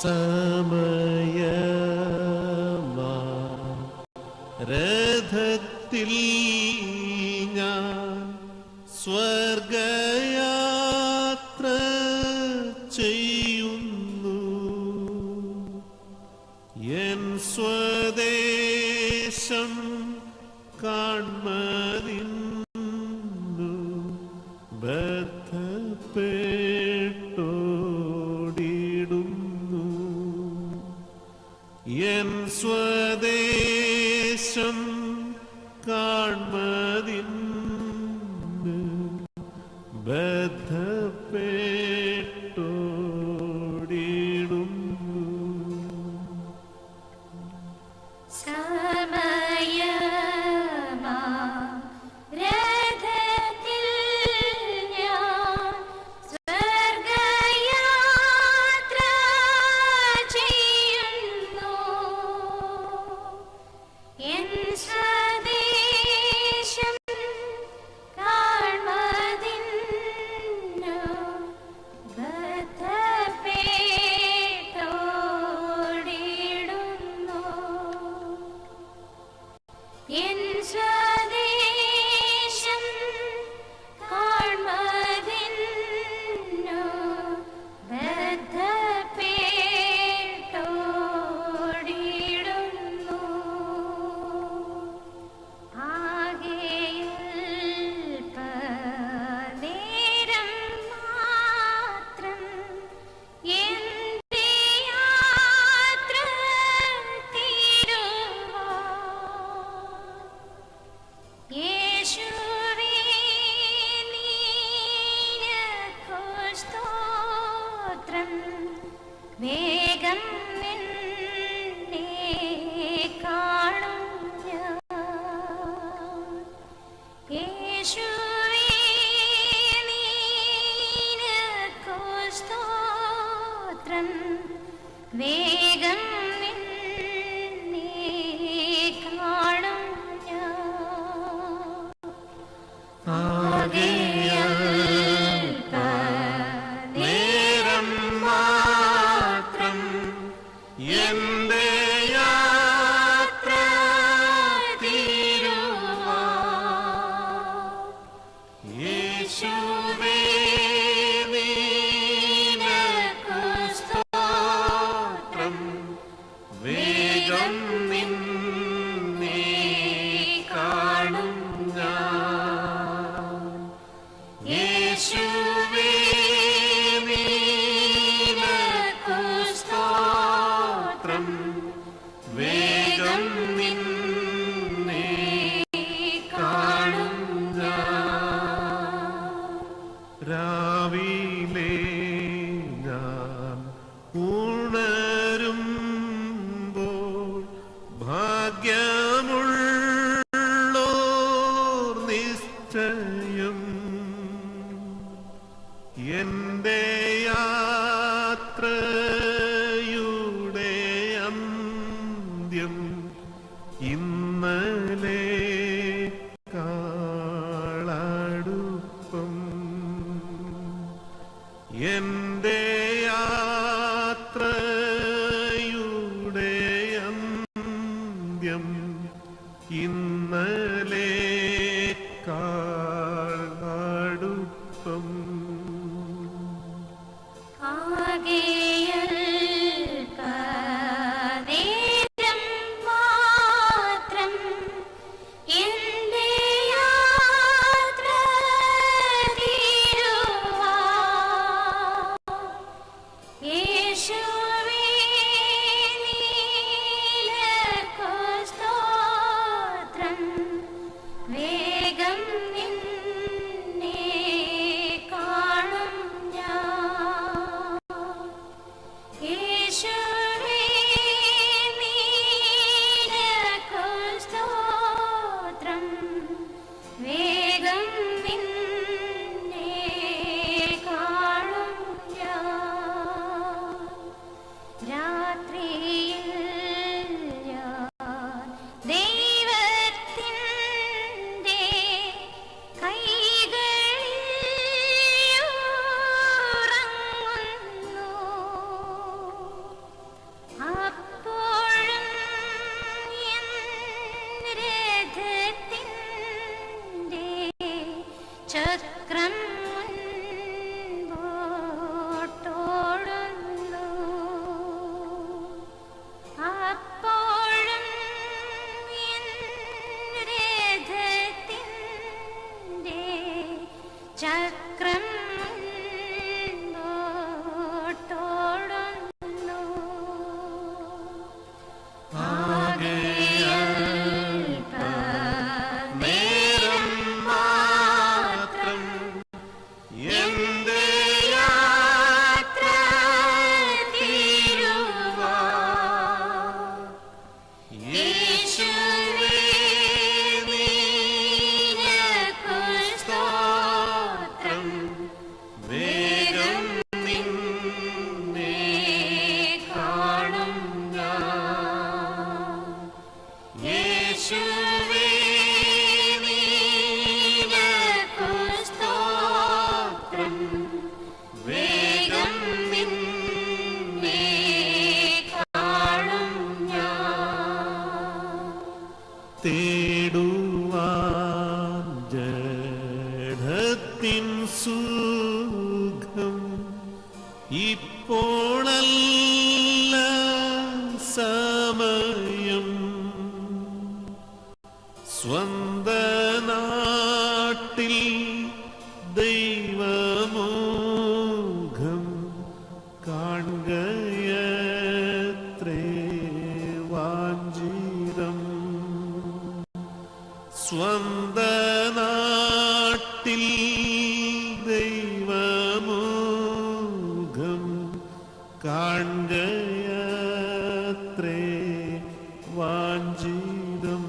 സമയമാ രഥത്തിൽ ഞാൻ സ്വർഗയാത്ര ചെയ്യുന്നു. എൻ സ്വദേശം കാൺമതിന്നു ബദ്ധപ്പെട്ടോടിടുന്നു. എൻ സ്വദേശം കാൺമതിന്നു ബദ്ധപ്പെട്ടോടിടുന്നു. രാവിലെ ഞാൻ ഉണരുമ്പോൾ ഭാഗ്യമുള്ളോർ നിശ്ചയം എന്റെ യാത്രയുടെ അന്ത്യം ഇന്നലെ കാളടുപ്പം. എന്റെ യാത്രയുടെ അന്ത്യം ഇന്നലെ കാളടുപ്പം. തേടുവാൻ ജഡത്തിൻ സുഖം ഇപ്പോഴല്ല സമയം. സ്വന്ത നാട്ടിൽ ദൈവമുഖം കാണുകയത്രേ വാഞ്ചിതം. സ്വന്ത നാട്ടിൽ ദൈവമുഖം കാണുകയത്രേ വാഞ്ചിതം.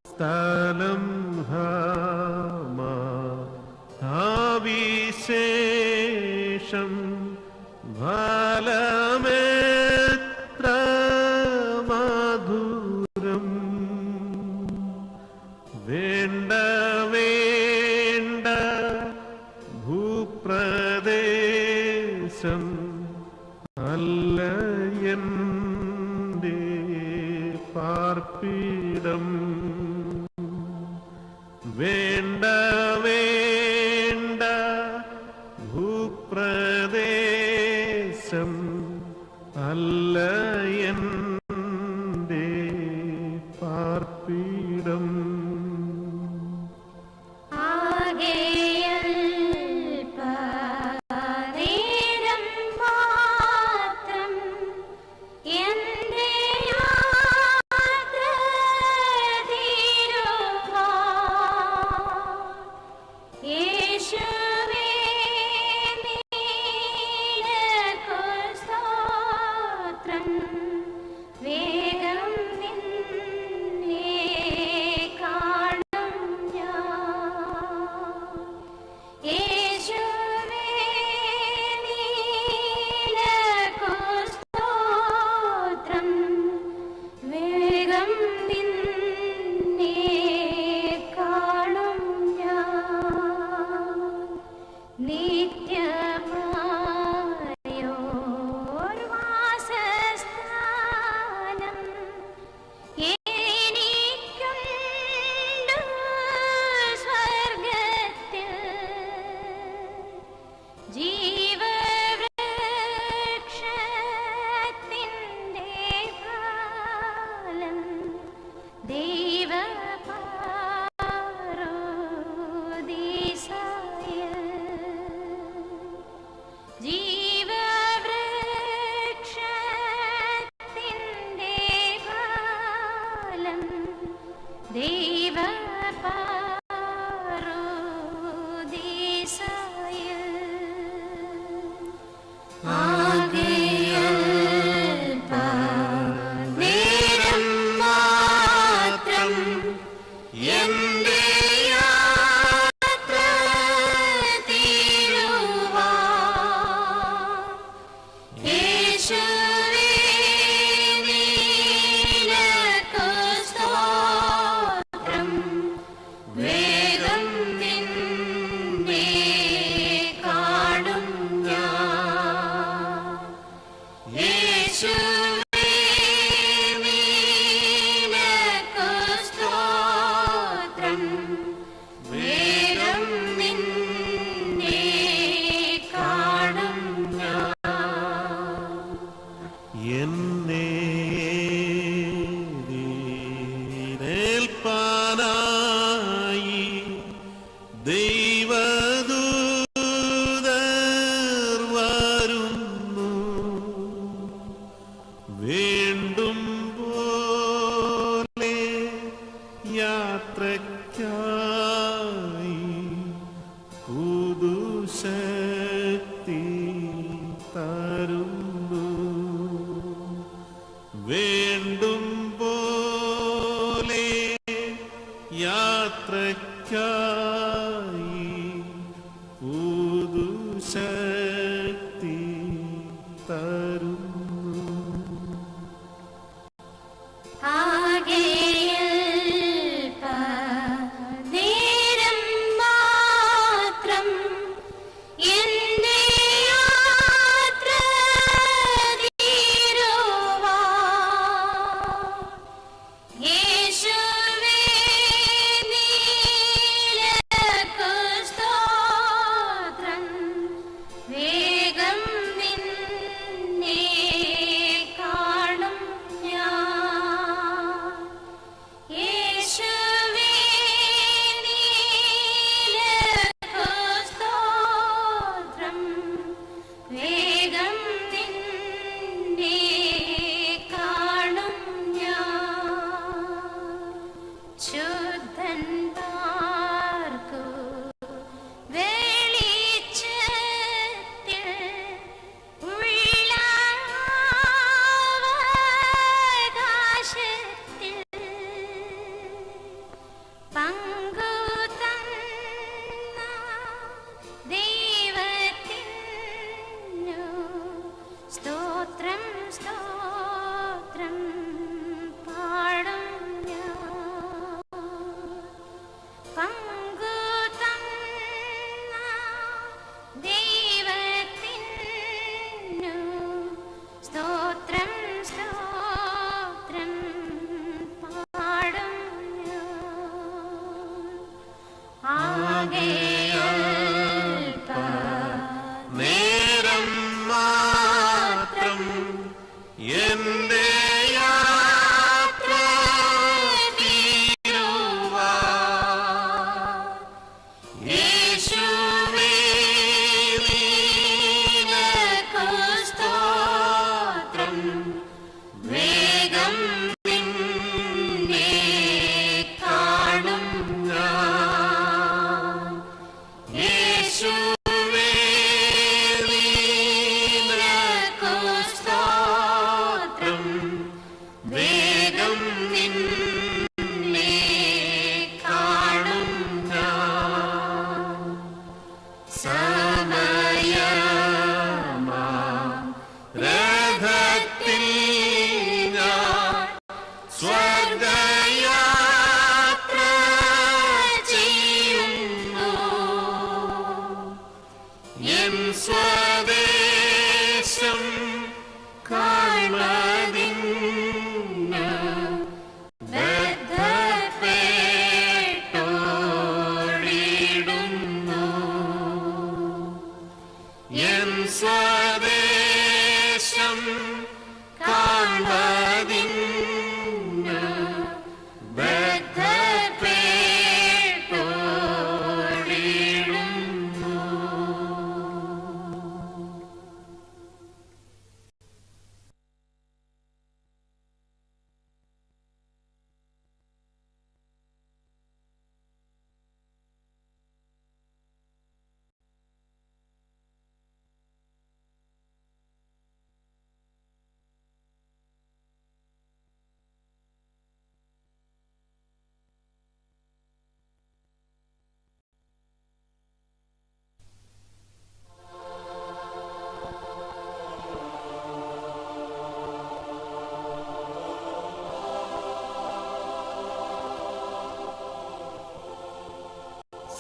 സ്ഥലം വിശേഷം ഫലമെത്ര മധുരം. വേണ്ട വേണ്ട ഭൂപ്രദേശം അല്ല എൻ്റെ പാർപ്പിടം. വേണ്ട വേണ്ട ഭൂപ്രദേശം അല്ല എൻ്റെ പാർപ്പിടം.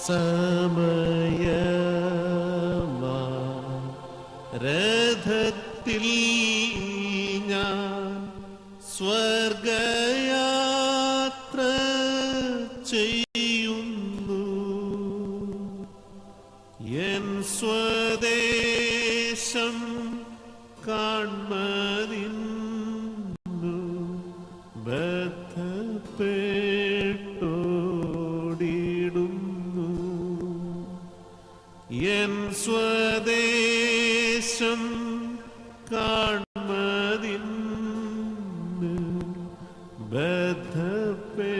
സമയമാ ബദ്ധത്തിൽ ഞാൻ സ്വർഗയാത്ര ചെയ്യുന്നു. എൻ സ്വദേശം കാൺമതിന്നു ബദ്ധപ്പെട്ടോടിടുന്നു. എൻ സ്വദേശം കാൺമതിന്നു ബദ്ധപ്പെട്ടോടിടുന്നു.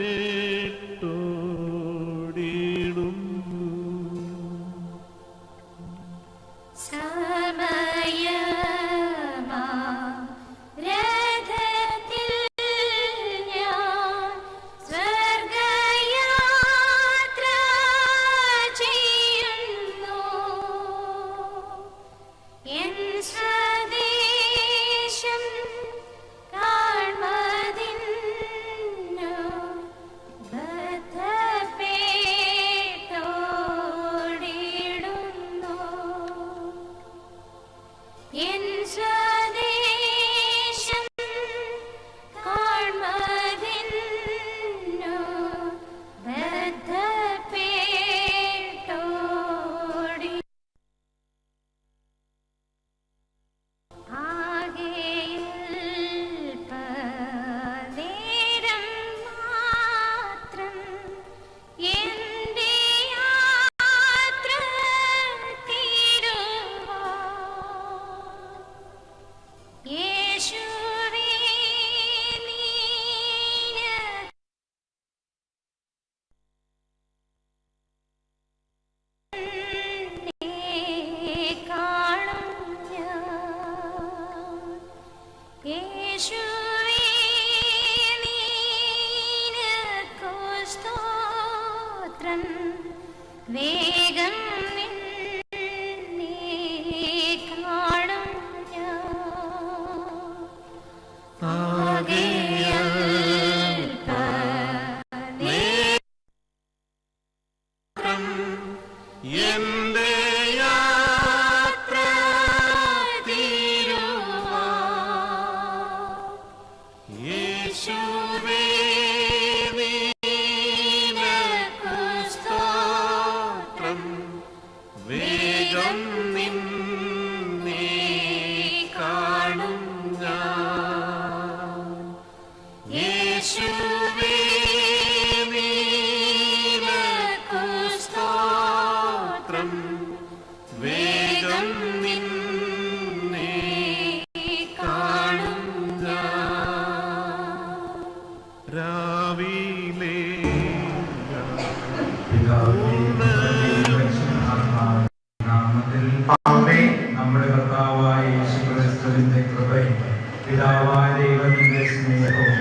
വേഗം എന്റെ യാത്ര തീരുവാ. യേശുവേ നിനക്കു സ്തോത്രം. വേഗം നിന്നെ കാണും ഞാൻ. യേശുവേ വേഗം നിന്നെ കാണും രാവിലെ നമ്മുടെ കർത്താവായ യേശുക്രിസ്തുവിന്റെ കൃപയും പിതാവായ ദൈവത്തിന്റെ സ്നേഹവും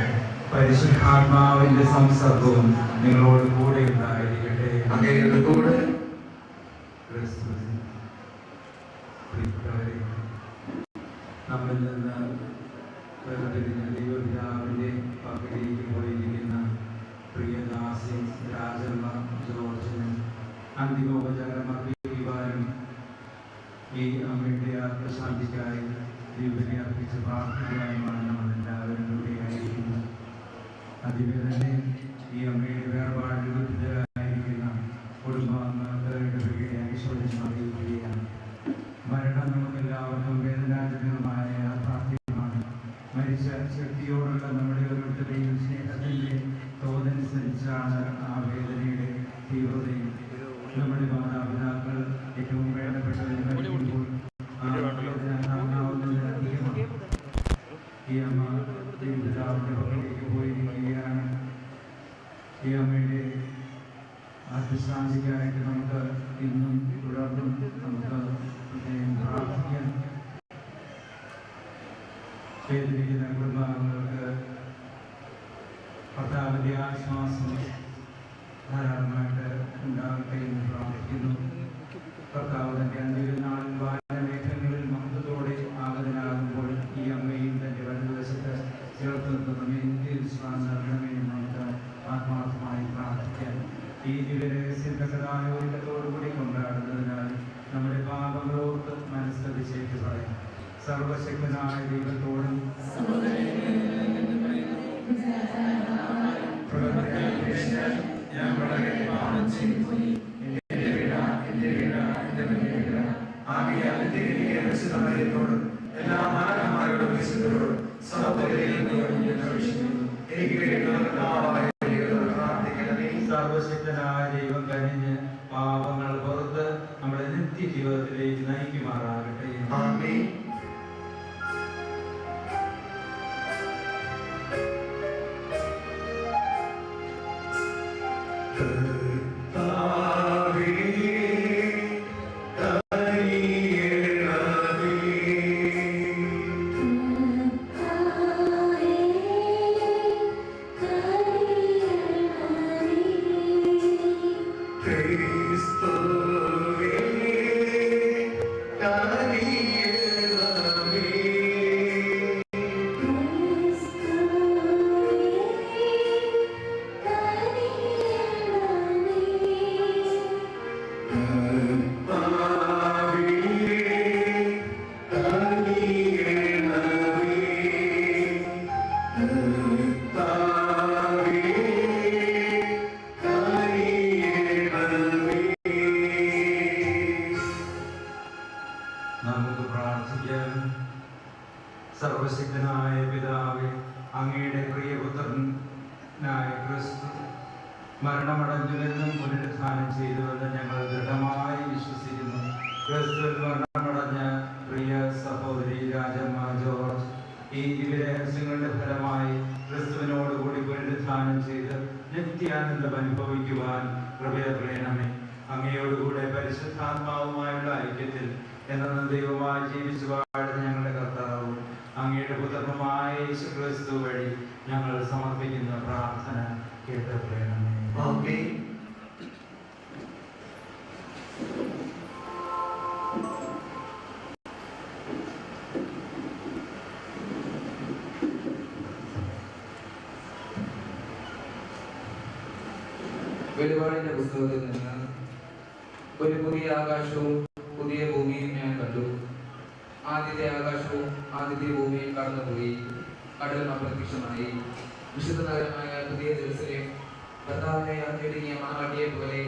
പരിശുദ്ധാത്മാവിന്റെ സംസർഗവും നിങ്ങളോട് കൂടെ ഉണ്ടായിരിക്കട്ടെ. അങ്ങയുടെ കൂടെ നമ്മിൽ നിന്ന് വേർതിരിഞ്ഞ ദൈവപിതാവിന്റെ പക്കലേക്ക് പോയിരിക്കുന്ന പ്രിയദാസി രാജമ്മ ജോർജിന് അന്തിമോപചാരം അർപ്പിക്കുവാനും ഈ അമ്മയുടെ ആത്മശാന്തിക്കായി ദൈവനെ അർപ്പിച്ച് പ്രാർത്ഥിക്കുവാനുമാണ് നമ്മൾ എല്ലാവരും കൂടെയായിരിക്കുന്നത്. അതിനെ തന്നെ ഈ അമ്മയുടെ വേർപാടിൽ ദുഃഖിതരായിരിക്കുന്ന കുടുംബാംഗങ്ങളുടെ അനുശോചനം അറിയിക്കുകയാണ്. മരണം നമുക്കെല്ലാവർക്കും വേദനാജനകമായ യാഥാർത്ഥ്യമാണ്. മരിച്ച ശക്തിയോടുള്ള നമ്മുടെ ഓരോരുത്തരുടെയും സ്നേഹത്തിൻ്റെ തോതനുസരിച്ചാണ് ആ വേദനയുടെ തീവ്രതയും. നമ്മുടെ മാതാപിതാക്കൾ ഏറ്റവും വേണ്ടപ്പെട്ടവരെ മരിക്കുമ്പോൾ ആ വേദന താങ്ങാവുന്നതിന് അധികമാണ്. ഈ അമ്മ പിതാവിൻ്റെ പക്കലേക്ക് പോയിരിക്കുകയാണ്. ഈ അമ്മയുടെ ആത്മശാന്തിക്കായിട്ട് നമുക്ക് ഇന്നും തുടർന്നും നമുക്ക് പ്രാർത്ഥിക്കാൻ. വേദനിക്കുന്ന കുടുംബാംഗങ്ങൾക്ക് കർത്താവിൻ്റെ ആശ്വാസം ധാരാളമായിട്ട് ഉണ്ടാകട്ടെ എന്ന് പ്രാർത്ഥിക്കുന്നു. കർത്താവ് തൻ്റെ അന്ത്യനാളിൽ വാനമേഘങ്ങളിൽ മഹത്വത്തോടെ ആഗതനാകുമ്പോൾ ഈ അമ്മയും തൻ്റെ വലതുവശത്ത് ചേർത്ത് നിർത്തുന്നമേ നൽകണമേ എന്ന് നമുക്ക് ആത്മാർത്ഥമായി പ്രാർത്ഥിക്കാൻ. ഈ ദിവരഹസ്യതക്കതായ ഒരുക്കത്തോടുകൂടി കൊണ്ടാടുന്നതിനാൽ നമ്മുടെ പാപങ്ങളോർത്ത് മനസ്സതിശേഷി പറയാം. സർവ സർവശക്തനായ ദൈവത്തോടും ഞാൻ വളരെ പാപം ചെയ്തുപോയി. എന്റെ വീണ ആകയാൽ വിശുദ്ധമറിയത്തോടും എല്ലാ മാനവന്മാരോടും വിശുദ്ധരോടും എനിക്ക് സർവശക്തനായ ദൈവം കനിഞ്ഞ് പാപങ്ങൾ പുറത്ത് നമ്മുടെ നിത്യജീവിതത്തിലേക്ക് നയിക്കുമാറാകട്ടെ. ആമേൻ. നമുക്ക് പ്രാർത്ഥിക്കാം. സർവശക്തനായ പിതാവേ, അങ്ങയുടെ പ്രിയപുത്രനായ ക്രിസ്തു മരണമടഞ്ഞുവെന്നും പുനരുത്ഥാനം ചെയ്തുവെന്ന് ഞങ്ങൾ ദൃഢമായി വിശ്വസിക്കുന്നു. ക്രിസ്തുവിൽ മരണമടഞ്ഞ പ്രിയ സഹോദരി രാജമ്മ ജോർജ് ഈ ദിവ്യരഹസ്യങ്ങളുടെ ഫലമായി ക്രിസ്തുവിനോടുകൂടി പുനരുത്ഥാനം ചെയ്ത് നിത്യാനന്ദം അനുഭവിക്കുവാൻ കൃപയണമേ. അങ്ങയോടുകൂടെ പരിശുദ്ധാത്മാവുമായുള്ള ഐക്യത്തിൽ എന്നും ദൈവമായി ജീവിച്ചു വാഴുന്ന ഞങ്ങളുടെ കർത്താവും അങ്ങയുടെ പുത്രനുമായ യേശുക്രിസ്തു വഴി ഞങ്ങൾ സമർപ്പിക്കുന്ന പ്രാർത്ഥന കേട്ടറിയണമേ. ആമേൻ. വെളിപാടിന്റെ പുസ്തകത്തിൽ നിന്ന് ഒരു പുതിയ ആകാശവും പുതിയ ഭൂമിയും ഞാൻ കണ്ടു. ആദ്യത്തെ ആകാശവും ആദ്യത്തെ ഭൂമിയും കടന്നുപോയി, കടലും അപ്രത്യക്ഷമായി. വിശുദ്ധ നഗരമായ പുതിയ ജെറുസലേം കർത്താവിനെ അറിഞ്ഞൊരുങ്ങിയ മണവാട്ടിയെ പോലെ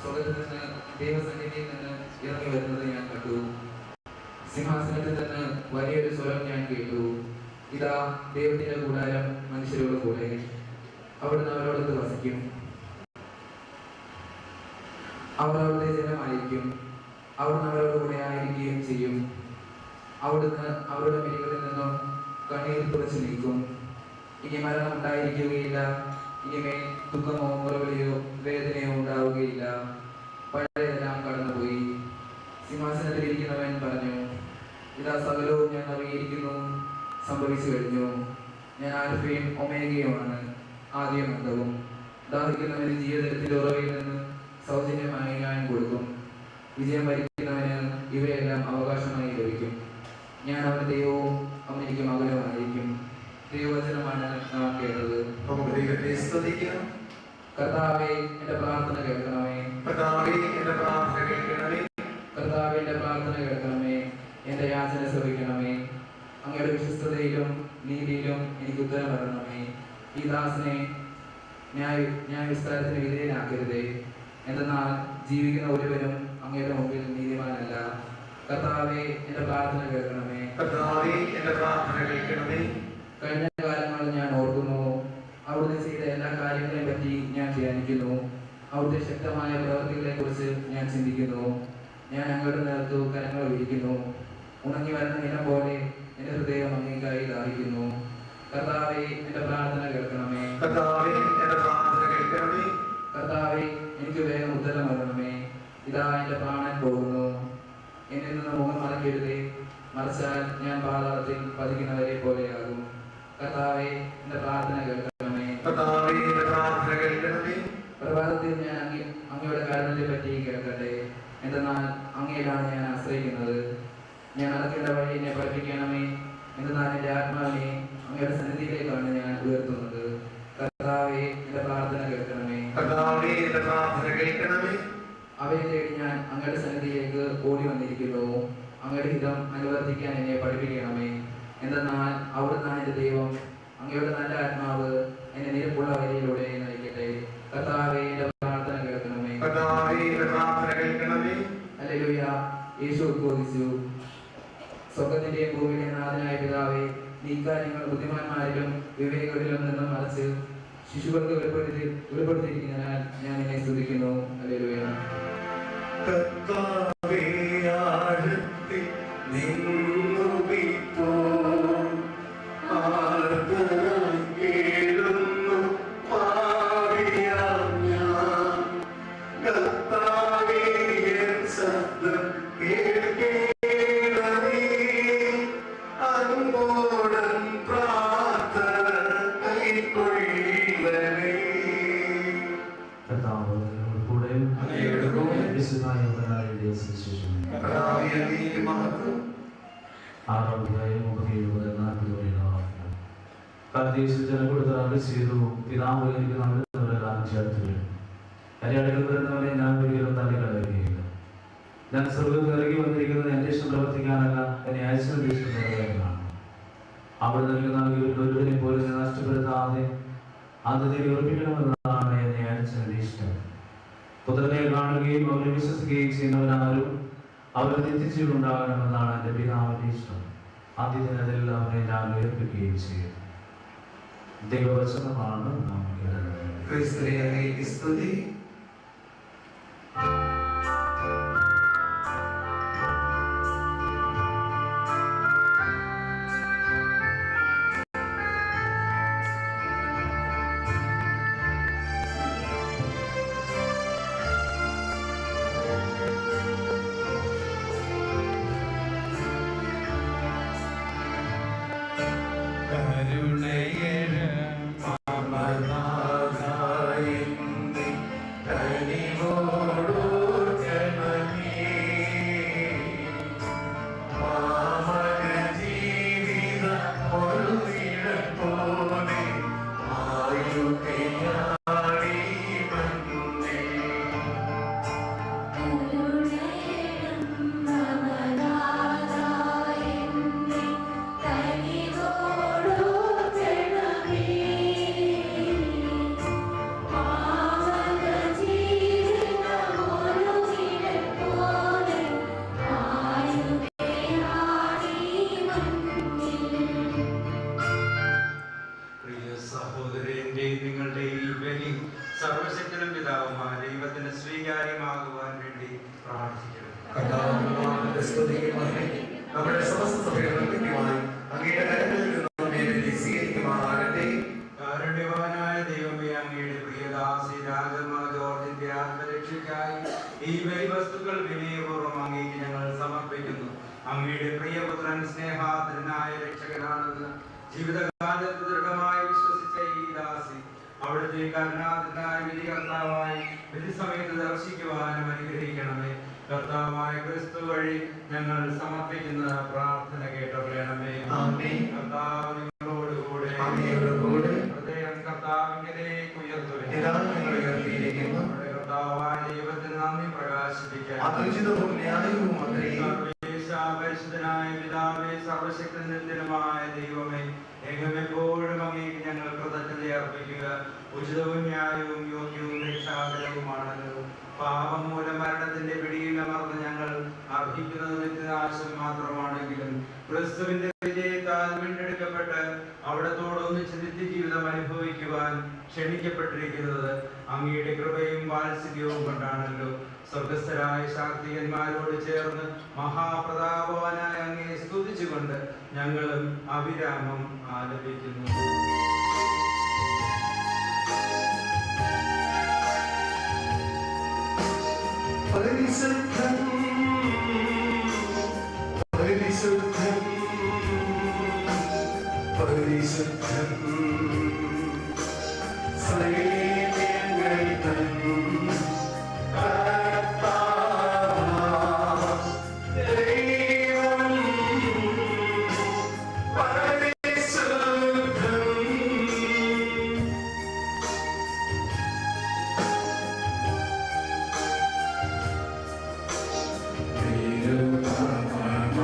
സ്വർഗ്ഗത്തിൽ നിന്ന് ദൈവസന്നിധിയിൽ നിന്ന് ഇറങ്ങി വരുന്നത് ഞാൻ കണ്ടു. സിംഹാസനത്തിൽ നിന്ന് വലിയൊരു സ്വരം ഞാൻ കേട്ടു, ഇതാ ദൈവത്തിന്റെ കൂടാരം മനുഷ്യരോട് കൂടെ, അവിടുന്ന് അവരോടൊത്ത് വസിക്കും. അവർ അവിടുത്തെ ജനമായിരിക്കും, അവിടുന്ന് അവരോട് കൂടെ ആയിരിക്കുകയും ചെയ്യും. അവിടുന്ന് അവരുടെ മേഖലയിൽ നിന്നും കണ്ണീർ തുറച്ചു നീക്കും. ഇനി മരണം ഉണ്ടായിരിക്കുകയില്ല, ഇനിമേൽ ദുഃഖമോ മുറവിളിയോ വേദനയോ ഉണ്ടാവുകയില്ല. പഴയതെല്ലാം കടന്നുപോയി. സിംഹാസനത്തിൽ ഇരിക്കുന്നവൻ പറഞ്ഞു, ഇതാ സകലവും ഞാൻ നവീകരിക്കുന്നു, സംഭവിച്ചു കഴിഞ്ഞു. ഞാൻ ആൽഫയും ഒമേഗയുമാണ്, ആദ്യം അന്തവും. ദാഹിക്കുന്നവന് ജീവജലത്തിന്റെ ഉറവയിൽ നിന്ന് സൗജന്യമായി ഞാൻ കൊടുക്കും. വിജയം വരിക്കുന്നവന് ഇവയെല്ലാം അവകാശമായി ലഭിക്കും. ഞാൻ അവന്റെ ദൈവവും അവൻ എനിക്ക് മകനുമായിരിക്കും. ദൈവവചനമാണ് നാം കേട്ടത്. കർത്താവേ, എന്റെ പ്രാർത്ഥന കേൾക്കണമേ. കർത്താവേ, എന്റെ പ്രാർത്ഥന കേൾക്കണമേ. കർത്താവേ, എന്റെ പ്രാർത്ഥന കേൾക്കണമേ. എന്റെ യാചന ശ്രവിക്കണമേ. അങ്ങയുടെ വിശ്വസ്തതയിലും നീതിയിലും എനിക്ക് ഉത്തരം വരണമേ. ഈ ദാസനെ ന്യായവിസ്താരത്തിന് വിധേയനാക്കരുതേ. എന്തെന്നാൽ ജീവിക്കുന്ന ഒരുവനും അങ്ങയുടെ മുമ്പിൽ നീതിമാനല്ല. കർത്താവേ, എന്റെ പ്രാർത്ഥന കേൾക്കണമേ. കർത്താവേ, എന്റെ പ്രാർത്ഥന കേൾക്കണമേ. കഴിഞ്ഞ കാലങ്ങളിൽ ഞാൻ ഓർക്കുന്നു, അവിടുന്ന് ചെയ്ത എല്ലാ കാര്യങ്ങളെ പറ്റി ഞാൻ ധ്യാനിക്കുന്നു. അവിടുത്തെ ശക്തമായ പ്രവൃത്തികളെ കുറിച്ച് ഞാൻ ചിന്തിക്കുന്നു. ഞാൻ അങ്ങയുടെ നേർത്തു കരങ്ങൾ വിരിക്കുന്നു. ഉണങ്ങി വരുന്ന നിലം പോലെ എന്റെ ഹൃദയം അങ്ങേക്കായി ദാഹിക്കുന്നു. കർത്താവേ, എന്റെ പ്രാർത്ഥന കേൾക്കണമേ. കർത്താവേ, എന്റെ പ്രാർത്ഥന കേൾക്കണമേ. കർത്താവേ, എനിക്ക് വേഗം ഉത്തരം വരണമേ. ഇതാ എന്റെ പ്രാണൻ പോകുന്നു. എന്നിൽ നിന്ന് മുഖം മറക്കരുതേ, മറിച്ചാൽ ഞാൻ പാതാളത്തിൽ പതിക്കുന്നവരെ പോലെയാകും. കർത്താവേ, എന്റെ പ്രാർത്ഥന കേൾക്കണമേ. കർത്താവേ, എന്റെ പ്രാർത്ഥന കേൾക്കണമേ. പ്രഭാതത്തിൽ ഞാൻ അങ്ങയുടെ കാരണത്തെ പറ്റി കേൾക്കട്ടെ. എന്തെന്നാൽ അങ്ങയിലാണ് ഞാൻ ആശ്രയിക്കുന്നത്. ഞാൻ നടക്കേണ്ട വഴി എന്നെ പഠിപ്പിക്കണമേ. എന്തെന്നാൽ എന്റെ ആത്മാവിനെ അങ്ങയുടെ സന്നിധിയിലേക്കാണ് ഞാൻ ഉയർത്തുന്നത്. കർത്താവേ, എന്റെ പ്രാർത്ഥന കേൾക്കണമേ. കർത്താവേ, എന്റെ പ്രാർത്ഥന കേൾക്കണമേ. അവയെ തേടി ഞാൻ അങ്ങയുടെ സന്നിധിയിലേക്ക് ഓടി വന്നിരിക്കുന്നു. അങ്ങയുടെ ഹിതം അനുവർത്തിക്കാൻ എന്നെ പഠിപ്പിക്കണമേ. എന്തെന്നാൽ അവിടുന്നാണ് എൻ്റെ ദൈവം. അങ്ങയുടെ നല്ല ആത്മാവ് എന്നെ നിരപ്പുള്ള വഴിയിലൂടെ നയിക്കട്ടെ. കർത്താവേ, എൻ്റെ പ്രാർത്ഥന കേൾക്കണമേ. ഹല്ലേലൂയ. യേശു ഉദ്ബോധിച്ചു, സ്വർഗത്തിന്റെയും ഭൂമിയുടെയും നാഥനായ പിതാവേ, നീ കാര്യങ്ങൾ ബുദ്ധിമാന്മാരിലും വിവേകരിലും നിന്നും മറച്ച് ശിശുക്കൾക്ക് വെളിപ്പെടുത്തിയിരിക്കുന്നതിനാൽ ഞാൻ നിന്നെ സ്തുതിക്കുന്നു. ഹല്ലേലൂയ. ഞാൻ സ്വർഗത്തിൽ ഇറങ്ങി വന്നിരിക്കുന്നത് എൻ്റെ ഇഷ്ടം പ്രവർത്തിക്കാനല്ല, എന്നെ അയച്ചതിന്റെ ഇഷ്ടം നിറവേറാനാണ്. അവിടെ നൽകുന്ന ഒരുവനെ പോലെ നഷ്ടപ്പെടുത്താതെ ആദ്യത്തെ ഉറപ്പിക്കണമെന്നതാണ് എന്നെ അയച്ചതിന്റെ ഇഷ്ടം. പുത്രനെ കാണുകയും അവരെ വിശ്വസിക്കുകയും ചെയ്യുന്നവരാരും അവർ നിത്യജീവനുണ്ടാകണമെന്നാണ് എൻ്റെ പിതാവിന്റെ ഇഷ്ടം. ആദ്യദിനത്തിൽ അവരെ ഞാൻ ഉയർപ്പിക്കുകയും ചെയ്യും. ദൈവവചനമാണ് നാം കേൾക്കുന്നത്. സർവശക്തനും പിതാവുമായ ദൈവത്തിന് സ്വീകാര്യമാകുവാൻ വേണ്ടി പ്രാർത്ഥിക്കണം. നമ്മുടെ സമസ്ത സഭകളുമായി അങ്ങയുടെ കരങ്ങളിൽ നിന്നും സ്വീകരിക്കുമാറാകട്ടെ. കാരുണ്യവാനായ ദൈവമേ, അങ്ങയുടെ പ്രിയദാസി രാജമാ ജോർജിന്റെ ആത്മരക്ഷയ്ക്കായി ഈ ബലി വസ്തുക്കൾ വിനയപൂർവ്വം അങ്ങേക്ക് ഞങ്ങൾ സമർപ്പിക്കുന്നു. അങ്ങയുടെ പ്രിയപുത്രൻ സ്നേഹാദരനായ രക്ഷകനാണെന്ന് ജീവിതകാലത്ത് ദൃഢമായി വിശ്വസിച്ച ഈ ദാസി അവിടുത്തെ കരുണാദരനായ വിധികർത്താവായി വിധിസമയത്ത് ദർശിക്കുവാനും അനുഗ്രഹിക്കണമേ. കർത്താവായ ക്രിസ്തു വഴി ഞങ്ങൾ സമർപ്പിക്കുന്ന പ്രാർത്ഥന കേട്ടറിയണമേ. കർത്താവ് നിങ്ങളോടുകൂടെ ഹൃദയം കർത്താവിലേക്ക് ഉയർത്തുകയും കർത്താവായ ദൈവത്തിന് നന്ദി പ്രകാശിപ്പിക്കാൻ പരിശുദ്ധനായ പിതാവേ, സർവശക്തനുമായ ദൈവമേ, എങ്ങുമെപ്പോഴും അങ്ങേക്ക് ഞങ്ങൾ കൃതജ്ഞത അർപ്പിക്കുക ഉചിതവും ന്യായവും യോഗ്യവും രക്ഷാകരവുമാണല്ലോ. പാപം മൂലം മരണത്തിന്റെ പിടിയിൽ അമർന്ന് ഞങ്ങൾ അർഹിക്കുന്നത് നിത്യനാശം മാത്രമാണെങ്കിലും ക്രിസ്തുവിന്റെ വിജയത്താൽ വീണ്ടെടുക്കപ്പെട്ട് അവിടത്തോടൊന്നിച്ച് നിത്യജീവിതം അനുഭവിക്കുവാൻ ക്ഷണിക്കപ്പെട്ടിരിക്കുന്നത് അങ്ങയുടെ കൃപയും വാത്സല്യവും കൊണ്ടാണല്ലോ. സ്വർഗസ്ഥരായ ശാക്തികന്മാരോട് ചേർന്ന് മഹാപ്രതാപവാനായ അങ്ങയെ സ്തുതിച്ചുകൊണ്ട് ഞങ്ങളും അവിരാമം ആലപിക്കുന്നു. പരിശുദ്ധൻ പരിശുദ്ധൻ പരിശുദ്ധൻ സൈന്യങ്ങൾ തൻ Amen.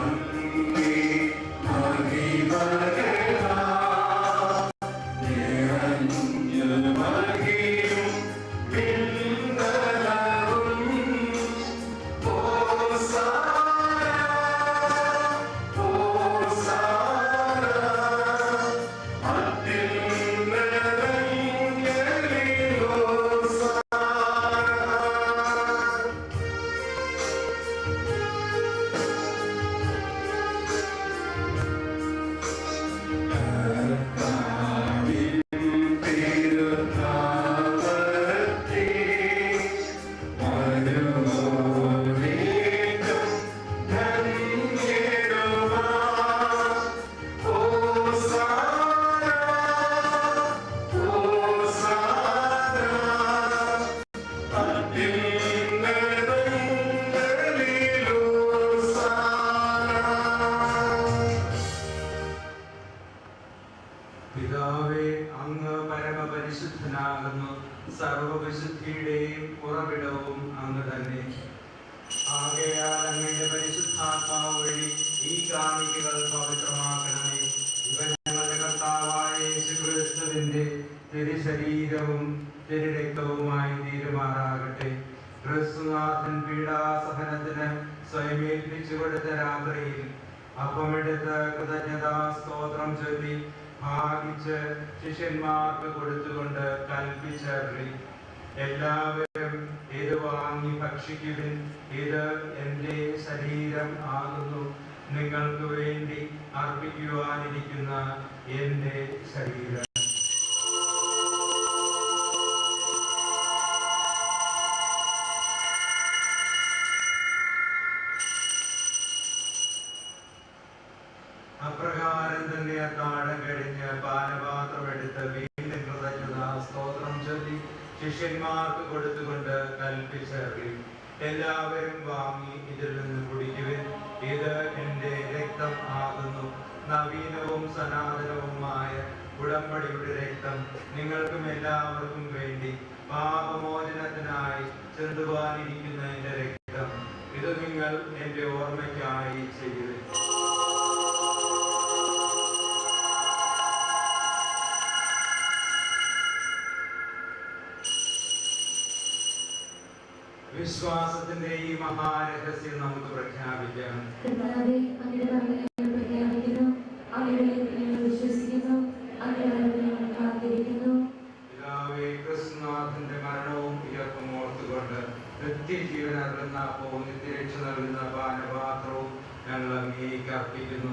പരിശുദ്ധാത്മാവ് വഴി ഈ കാണിക്കകൾ പവിത്രമാക്കണമേ. ഇവ ഞങ്ങളുടെ കർത്താവായ യേശുക്രിസ്തുവിന്റെ തിരുശരീരവും തിരുരക്തവുമായി തീരുമാറാകട്ടെ. ക്രിസ്തുനാഥൻ പീഡാസഹനത്തിന് സ്വയമേൽപ്പിച്ചു കൊടുത്ത രാത്രിയിൽ അപ്പമെടുത്ത് കൃതജ്ഞതാ സ്തോത്രം ചൊല്ലി ഭാഗിച്ച് ശിഷ്യന്മാർക്ക് കൊടുത്തുകൊണ്ട് കൽപ്പിച്ചറി, എല്ലാവരും ഇത് വാങ്ങി ഭക്ഷിക്കുവിൻ, ഇത് എൻ്റെ ശരീരം ആകുന്നു, നിങ്ങൾക്ക് വേണ്ടി അർപ്പിക്കുവാനിരിക്കുന്ന എൻ്റെ ശരീരം. അപ്രകാരം തന്നെ അത്താഴം കഴിഞ്ഞ് പാനപാത്രം എടുത്ത് വീണ്ടും കൃതജ്ഞതാ സ്തോത്രം ചൊല്ലി ശിഷ്യന്മാർക്ക് കൊടുത്തുകൊണ്ട് കൽപ്പിച്ചറി, എല്ലാവരും വാങ്ങി ഇതിൽ നിന്ന് കുടിക്കുവിൻ, ഇത് എൻ്റെ രക്തം ആകുന്നു, നവീനവും സനാതനവുമായ ഉടമ്പടിയുടെ രക്തം, നിങ്ങൾക്കും എല്ലാവർക്കും വേണ്ടി പാപമോചനത്തിനായി ചിന്തുവാനിരിക്കുന്ന എൻ്റെ രക്തം. ഇത് നിങ്ങൾ എൻ്റെ ഓർമ്മയ്ക്കായി ചെയ്യുവിൻ. വിശ്വാസത്തിന്റെ ഈ മഹാരഹസ്യം നമുക്ക് പ്രഖ്യാപിക്കാം. പിതാവേ, ക്രിസ്തുനാഥന്റെ മരണവും ഉയർപ്പും ഓർത്തുകൊണ്ട് നിത്യജീവൻ നൽകുന്ന അപ്പവും നിത്യരക്ഷ നൽകുന്ന പാനപാത്രവും ഞങ്ങൾ അങ്ങേക്ക് അർപ്പിക്കുന്നു.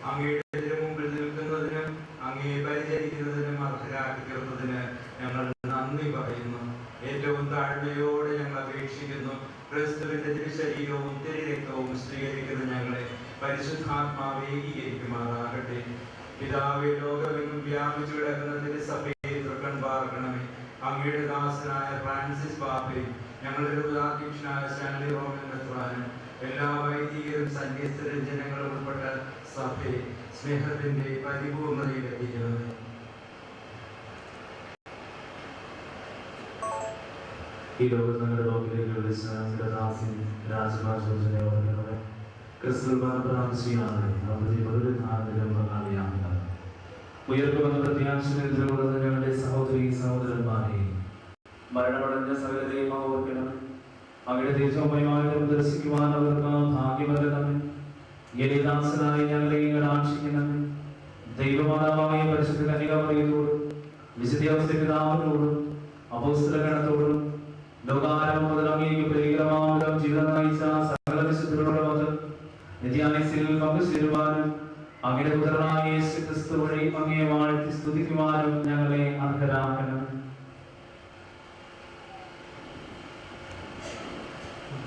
അങ്ങയുടെ മുമ്പിൽ നിൽക്കുന്നതിനും അങ്ങയെ പരിചരിക്കുന്നതിനും അർഹരാക്കി തീർത്തതിന് ഞങ്ങൾ നന്ദി പറയുന്നു. ഏറ്റവും താഴ്മയോടെ ഞങ്ങൾ അപേക്ഷിക്കുന്നു, ക്രിസ്തുവിന്റെ തിരുശരീരവും തിരുരക്തവും സ്വീകരിക്കുന്ന ഞങ്ങളെ പരിശുദ്ധാത്മാവേ ഏകീകരിക്കുമാറാകട്ടെ. പിതാവേ, ലോകമെങ്ങും വ്യാപിച്ചു കിടക്കുന്ന തിരുസഭയെ തൃക്കൺ പാർക്കണമേ. അങ്ങയുടെ ദാസനായ ഫ്രാൻസിസ് പാപ്പയും ഞങ്ങളുടെ രൂപാധ്യക്ഷനായ സ്റ്റാൻലി റോമൻ മെത്രാനും എല്ലാ വൈദികരും സന്യസ്തരും ജനങ്ങളും ഉൾപ്പെട്ട സഭയെ സ്നേഹത്തിന്റെ പരിപൂർണതയിൽ എത്തിക്കുന്നത്. ഈ ലോകത്ത് ഞങ്ങളുടെ ലോകത്തിലേക്ക് വിളിച്ച ഞങ്ങളുടെ ദാസൻ രാജഭാഷനെ ഓർക്കുന്നത് ക്രിസ്തുവാൻ പ്രാർത്ഥിച്ചാണ് ഉയർത്തുവന്ന പ്രത്യാശയിലുള്ളത് ഞങ്ങളുടെ സഹോദരി സഹോദരന്മാരെ മരണമടഞ്ഞ സകലരെയും ഓർക്കണം. അവരുടെ തേജോമയമായിട്ടും ദർശിക്കുവാൻ അവർക്ക് ഭാഗ്യമല്ലണം. ഗലിദാസനായി ഞങ്ങളെ കടാക്ഷിക്കണം. ദൈവമാതാവായ പരിശുദ്ധ കന്യകാമറിയത്തോടും വിശുദ്ധ പിതാവിനോടും അപ്പോസ്തലഗണത്തോടും ലോകാരംഭം മുതൽ അങ്ങേക്ക് പ്രിയകരമാം ജീവിതം നയിച്ച സകല വിശുദ്ധരോടും നിത്യായുസ്സിൽ പങ്കുചേരുവാനും അങ്ങയുടെ പുത്രനായ യേശു ക്രിസ്തു വഴി അങ്ങയെ വാഴ്ത്തി സ്തുതിക്കുവാനും ഞങ്ങളെ അർഹരാക്കണം.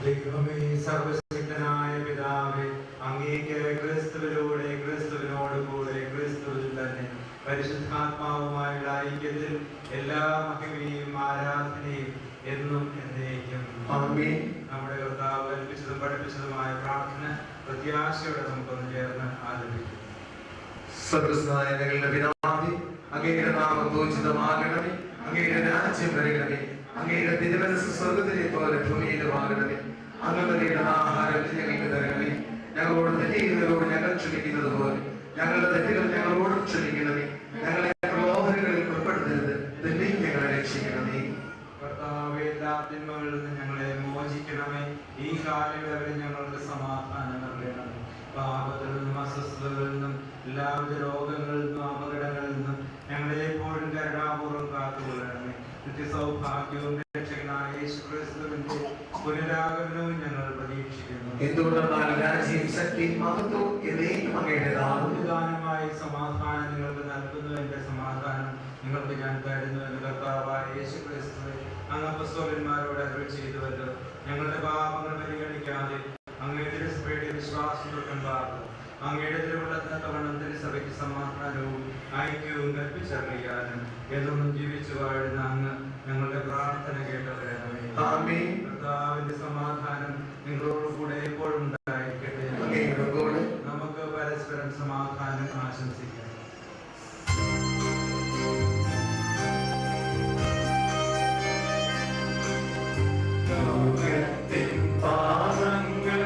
ദൈവമേ, സർവശക്തനായ പിതാവേ, അങ്ങേക്ക് ക്രിസ്തുവിലൂടെ ക്രിസ്തുവിനോട് കൂടെ ക്രിസ്തുവിൽ തന്നെ പരിശുദ്ധാത്മാവുമായുള്ള ഐക്യത്തിൽ എല്ലാ മഹിമയും ആരാധനയും എന്നും എന്നേക്കും ആമേൻ. നമ്മുടെ കർത്താവ് കൽപ്പിച്ചതും പഠിപ്പിച്ചതുമായ പ്രാർത്ഥന പ്രത്യാശയോടെ നമുക്കൊന്ന് ചേർന്ന് ആരംഭിക്കും. സകൃസ്നായ ഞങ്ങളുടെ പിതാവേ, അങ്ങയുടെ നാമം പൂജിതമാകണമേ, അങ്ങയുടെ രാജ്യം വരണമേ, അങ്ങയുടെ തിരുമനസ്സ് സ്വർഗ്ഗത്തിലെ പോലെ ഭൂമിയിലുമാകണമേ. അങ്ങ് നൽകുന്ന ആഹാരം ഞങ്ങൾക്ക് തരണമേ. ഞങ്ങളോട് തെറ്റ് ചെയ്യുന്നവരോട് ഞങ്ങൾ ക്ഷമിക്കുന്നത് പോലെ ഞങ്ങളുടെ തെറ്റുകൾ ഞങ്ങളോടും ക്ഷമിക്കണമേ. ഞങ്ങളെ പ്രലോഭനങ്ങളിൽ ഉൾപ്പെടുത്തരുത്, തിന്മയിൽ ഞങ്ങളെ രക്ഷിക്കണമേ. കർത്താവേ, എല്ലാ തിന്മകളിൽ നിന്ന് ഞങ്ങളെ മോചിക്കണമേ. ഈ കാലയളവിൽ ഞങ്ങൾക്ക് സമാധാനം നൽകണമേ. പാപത്തിൽ നിന്നും അസ്വസ്ഥതകളിൽ നിന്നും എല്ലാവിധ രോഗങ്ങളിൽ നിന്നും അപകടങ്ങളിൽ നിന്നും ഞങ്ങളെ എപ്പോഴും കരുണാപൂർവ്വം കാത്തുകൊള്ളണമേ. നിത്യസൗഭാഗ്യവും രക്ഷകനായ യേശുക്രിസ്തുവിന്റെ പുനരാഗമനവും ഞങ്ങൾ പ്രതീക്ഷിക്കുന്നു. എന്തുകൊണ്ടെന്നാൽ രാജ്യവും ശക്തിയും മഹത്വവും എന്നേക്കും അങ്ങയുടേതാകുന്നു. ദാനമായി സമാധാനം നിങ്ങൾക്ക് നൽകുന്നു. എന്റെ സമാധാനം നിങ്ങൾക്ക് ഞാൻ തരുന്നു എന്ന് കർത്താവായ യേശുക്രിസ്തുവേ അങ്ങ് അപ്പോസ്തലന്മാരോട് അരുളി ചെയ്തുവല്ലോ. ഞങ്ങളുടെ പാപങ്ങൾ പരിഗണിക്കാതെ അങ്ങയുടെ തിരുസഭയുടെ വിശ്വാസം തൊട്ടുണ്ടാകും. അങ്ങയുടെ തിരുവുള്ളത്തിനൊത്തവണ്ണം തിരുസഭയ്ക്ക് സമാധാനവും ഐക്യവും കൽപ്പിച്ചറിയാനും എന്നും ജീവിച്ചു വാഴുന്ന അങ്ങ് ഞങ്ങളുടെ പ്രാർത്ഥന കേട്ടവരണമേ. ആമേൻ. കർത്താവിന്റെ സമാധാനം നിങ്ങളോട് കൂടെ എപ്പോഴും ഉണ്ടായിരിക്കട്ടെ. നമുക്ക് പരസ്പരം സമാധാനം ആശംസിക്കാം. പാദങ്ങൾ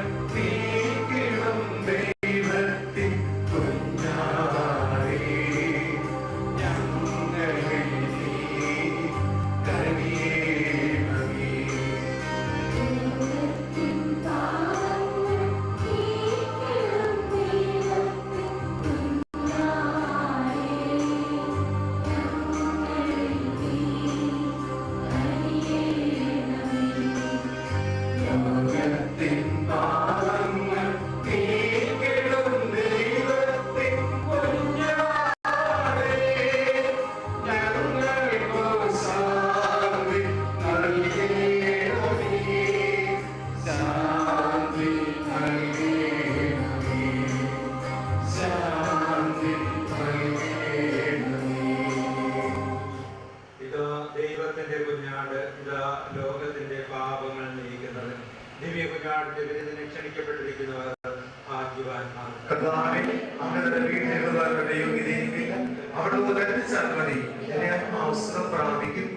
ചെയ്യുന്നവർ ഭാഗ്യവാന്മാർ. കർത്താവേ, അങ്ങയുടെ വീട്ടിലുള്ളവരുടെ യോഗ്യതയില്ല. അവിടെ കൽപ്പിച്ചാൽ മതി, എന്നെ അവസരം പ്രാപിക്കും.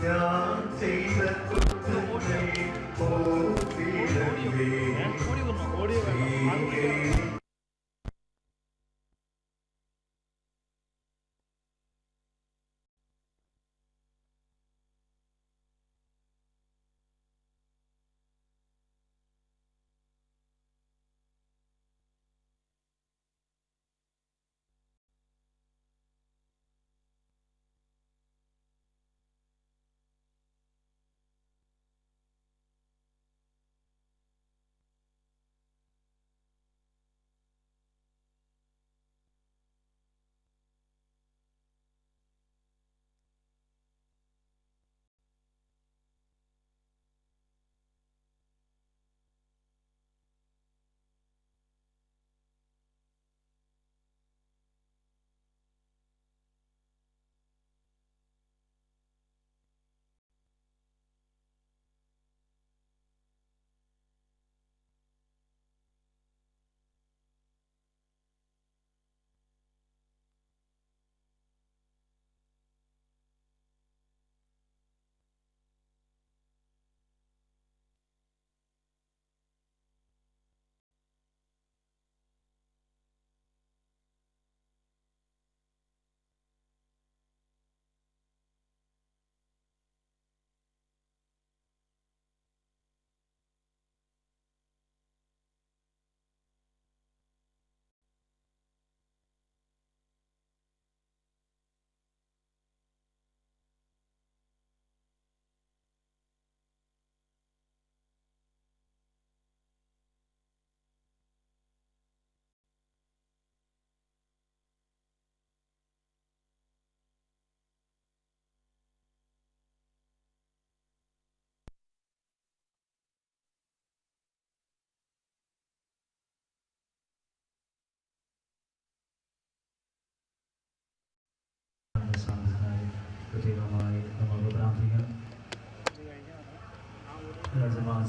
ഞാൻ ചെയ്ത കുറ്റങ്ങൾ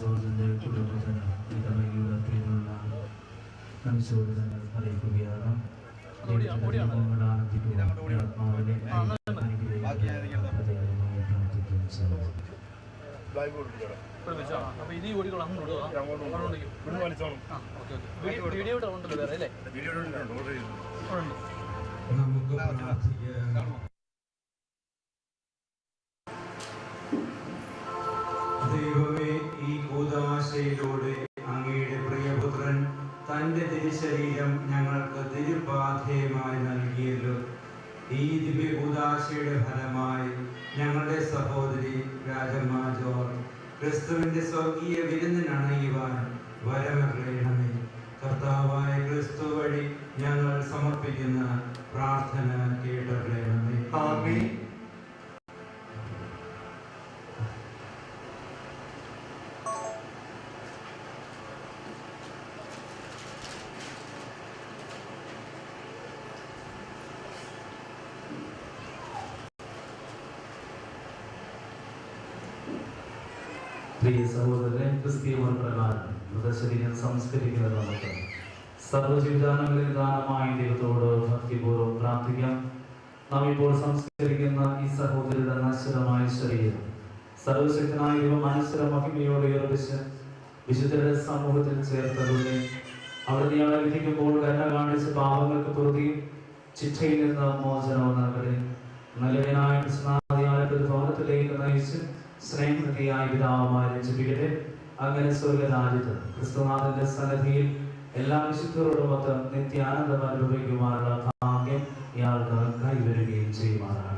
ജോർജിൻ്റെ കുടുംബത്തിന് ഇടവകയുടെ പേരിലുള്ള അനുശോചനങ്ങൾ അറിയിക്കുകയാണ്. ആത്മാവിനെ നമുക്ക് പ്രാർത്ഥിക്കാം. ദൈവമേ, ഈ കൂദാശയിലൂടെ അങ്ങയുടെ പ്രിയപുത്രൻ തന്റെ തിരുശരീരം ഞങ്ങൾക്ക് തിരുപാഥേയമായി നൽകിയല്ലോ. ഈ ദിവ്യ കൂദാശയുടെ ഫലമായി ഞങ്ങളുടെ സഹോദരി രാജമ്മ ജോർജ് ക്രിസ്തുവിന്റെ സ്വർഗീയ വിരുന്നിനണയുവാൻ വരമറിയണമേ. കർത്താവായ ക്രിസ്തു വഴി ഞങ്ങൾ സമർപ്പിക്കുന്ന പ്രാർത്ഥന കേട്ടറിയണമേ. ആമേൻ. പ്രിയ സഹോദരൻ, ക്രിസ്തീയ പ്രകാരം മൃതശരീരം സംസ്കരിക്കുന്നത് നമുക്ക് സർവ്വജീവിതാനങ്ങളിൽ ദാനമായി ദൈവത്തോട് ഭക്തിപൂർവ്വം പ്രാർത്ഥിക്കാം. നാം ഇപ്പോൾ സംസ്കരിക്കുന്ന ഈ സഹോദരിയുടെ നശ്വരമായ ശരീരം സർവശക്തനായ ദൈവം അനശ്വര മഹിമയോടെ ഉയർപ്പിച്ച് വിശുദ്ധരുടെ സമൂഹത്തിൽ ചേർത്തതുകൊണ്ട് അവിടെ ഇയാളെ വിധിക്കുമ്പോൾ കരുണ കാണിച്ച് പാപങ്ങൾക്ക് പൊറുതിയും ശിക്ഷയിൽ നിന്ന് മോചനവും നൽകട്ടെ. നല്ലവനായ കൃഷ്ണാദിയായ ഭവനത്തിലേക്ക് നയിച്ച് സ്നേഹനിധിയായ പിതാവുമായി രക്ഷിപ്പിക്കട്ടെ. അങ്ങനെ സ്വർഗരാജ്യത്ത് ക്രിസ്തുനാഥന്റെ സന്നിധിയിൽ എല്ലാ വിശുദ്ധരോടുമൊത്ത് നിത്യാനന്ദം അനുഭവിക്കുവാനുള്ള ഭാഗ്യം ഇയാൾക്ക് കൈവരുകയും ചെയ്യുവാനാകട്ടെ.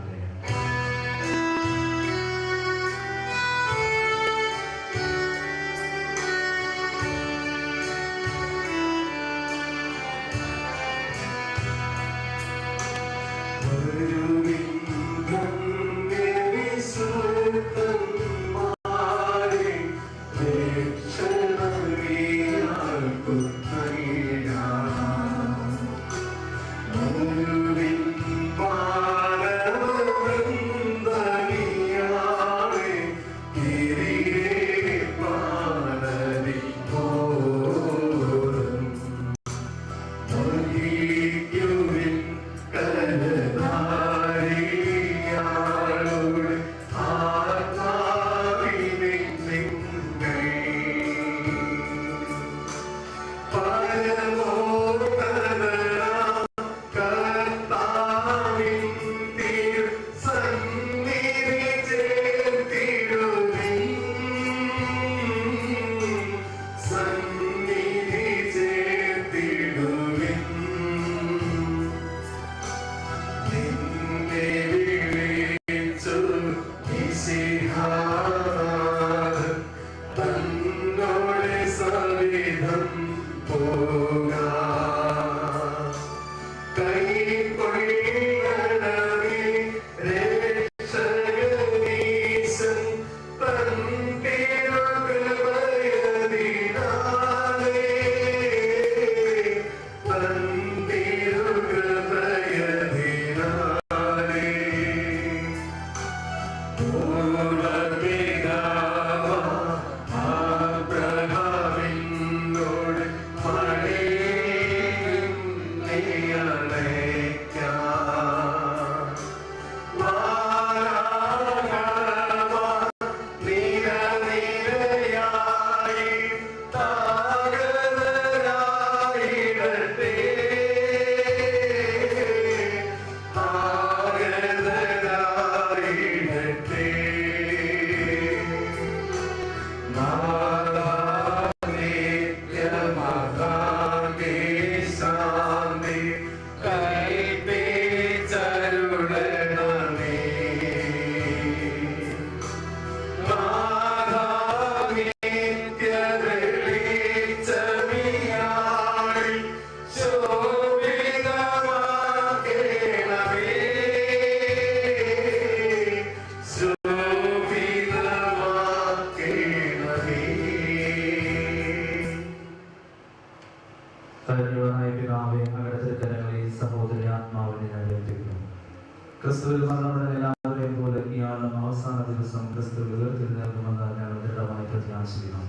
ക്രിസ്തുവിൽ മരണപ്പെട്ട എല്ലാവരെയും പോലെ ഇയാളും അവസാന ദിവസം ക്രിസ്തു ഉയർത്തിരുന്നേൽക്കുമെന്ന് ഞങ്ങൾ ദൃഢമായി പ്രത്യാശിക്കുന്നു.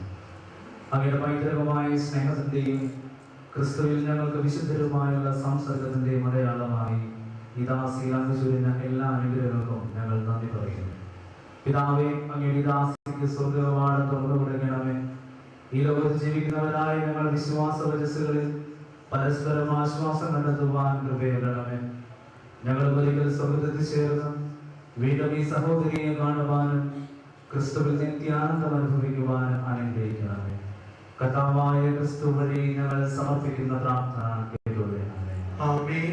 അങ്ങയുടെ പൈതൃകമായ സ്നേഹത്തിന്റെയും ക്രിസ്തുവിൽ ഞങ്ങൾക്ക് വിശുദ്ധരുമായുള്ള സംസർഗത്തിന്റെയും അടയാളമായി ഈ ദാസിയിൽ അങ്ങ് ചൊരിഞ്ഞ എല്ലാ അനുഗ്രഹങ്ങൾക്കും ഞങ്ങൾ നന്ദി പറയുന്നു. പിതാവേ, അങ്ങയുടെ ഈ ദാസിക്ക് സ്വർഗ്ഗകവാടം തുറന്നു കൊടുക്കണമേ. ഈ ലോകത്ത് ജീവിക്കുന്നവരായ ഞങ്ങൾ വിശ്വാസ വചസ്സുകളിൽ പരസ്പരം ആശ്വാസം കണ്ടെത്തുവാൻ കൃപയേകണമേ. ഞങ്ങൾ ഒരിക്കൽ സ്വർഗ്ഗത്തിൽ ചേർന്ന് വീണ്ടും ഈ സഹോദരിയെ കാണുവാനും ക്രിസ്തുവിൽ നിത്യാനന്ദം അനുഭവിക്കുവാനും അനുഗ്രഹിക്കണമേ. കർത്താവായ ക്രിസ്തു വഴി ഞങ്ങൾ സമർപ്പിക്കുന്ന പ്രാർത്ഥന കേട്ടുകൊള്ളണമേ. ആമേൻ.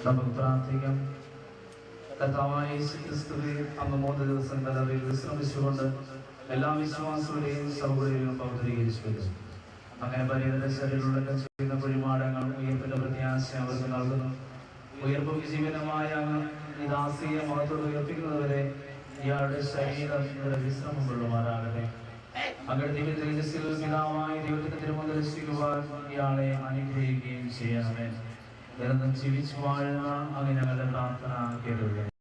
നമുക്ക് പ്രാർത്ഥിക്കാം. കർത്താവായ യേശുക്രിസ്തുവേ, അങ്ങ് 3 ദിവസം കല്ലറയിൽ വിശ്രമിച്ചുകൊണ്ട് എല്ലാ വിശ്വാസികളുടെയും സൗകര്യങ്ങളും പൗത്രീകരിച്ചു. അങ്ങനെ പരിഹരിത ശരീരമുള്ള ചെയ്യുന്ന പരിപാടങ്ങൾ ഉയർപ്പിന്റെ പ്രത്യാശ അവർക്ക് നൽകുന്നു. ഉയർപ്പും ജീവനമായ അങ്ങ് ഈ ദാസീയ മഹത്വം ഉയർപ്പിക്കുന്നതുവരെ ഇയാളുടെ ശരീരം വിശ്രമം കൊള്ളുമാറാകട്ടെ. അങ്ങയുടെ ദിവ്യ തേജസ്സിൽ പിതാവായ ദൈവത്തിന്റെ തിരുമുഖം ദർശിക്കുവാൻ ഇയാളെ അനുഗ്രഹിക്കുകയും ചെയ്യണമേ. നിരന്തരം ജീവിച്ചു വാഴുന്ന അങ്ങ് ഞങ്ങളുടെ പ്രാർത്ഥന കേൾക്കുകയാണ്.